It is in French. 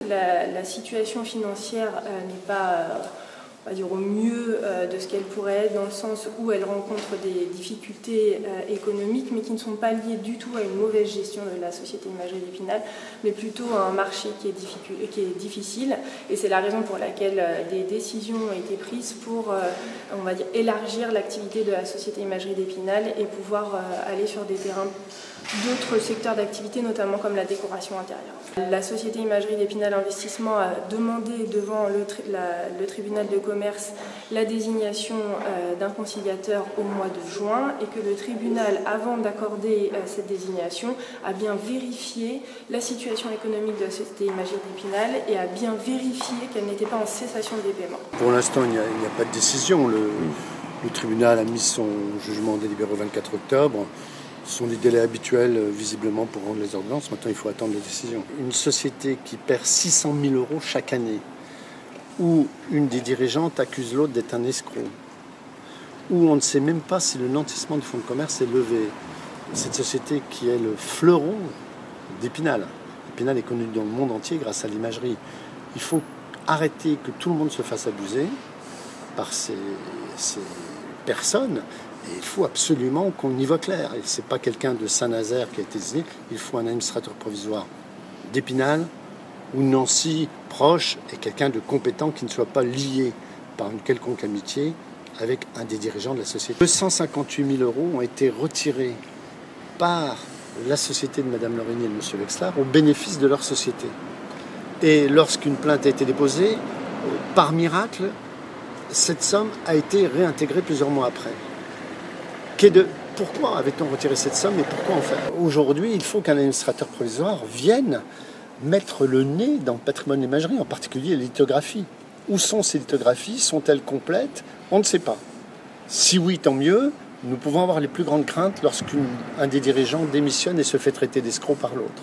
La situation financière n'est pas, on va dire, au mieux de ce qu'elle pourrait être, dans le sens où elle rencontre des difficultés économiques, mais qui ne sont pas liées du tout à une mauvaise gestion de la Société Imagerie d'Épinal, mais plutôt à un marché qui est difficile. Et c'est la raison pour laquelle des décisions ont été prises pour, on va dire, élargir l'activité de la Société Imagerie d'Épinal et pouvoir aller sur des terrains d'autres secteurs d'activité, notamment comme la décoration intérieure. La Société Imagerie d'Épinal Investissement a demandé devant le tribunal de commerce la désignation d'un conciliateur au mois de juin et que le tribunal, avant d'accorder cette désignation, a bien vérifié la situation économique de la Société Imagerie d'Épinal et a bien vérifié qu'elle n'était pas en cessation des paiements. Pour l'instant, il n'y a pas de décision. Le tribunal a mis son jugement délibéré au 24 octobre. Ce sont les délais habituels, visiblement, pour rendre les ordonnances. Maintenant, il faut attendre la décision. Une société qui perd 600 000 € chaque année, où une des dirigeantes accuse l'autre d'être un escroc, où on ne sait même pas si le nantissement du fonds de commerce est levé. Cette société qui est le fleuron d'Épinal. Épinal est connu dans le monde entier grâce à l'imagerie. Il faut arrêter que tout le monde se fasse abuser par ces personnes. Et il faut absolument qu'on y voit clair. Et ce n'est pas quelqu'un de Saint-Nazaire qui a été désigné. Il faut un administrateur provisoire d'Épinal ou Nancy proche et quelqu'un de compétent qui ne soit pas lié par une quelconque amitié avec un des dirigeants de la société. 258 000 € ont été retirés par la société de Mme Lorigny et de M. Wexler au bénéfice de leur société. Et lorsqu'une plainte a été déposée, par miracle, cette somme a été réintégrée plusieurs mois après. Pourquoi avait-on retiré cette somme et pourquoi en fait? Aujourd'hui, il faut qu'un administrateur provisoire vienne mettre le nez dans le patrimoine de l'imagerie, en particulier les lithographies. Où sont ces lithographies? Sont-elles complètes? On ne sait pas. Si oui, tant mieux. Nous pouvons avoir les plus grandes craintes lorsqu'un des dirigeants démissionne et se fait traiter d'escroc par l'autre.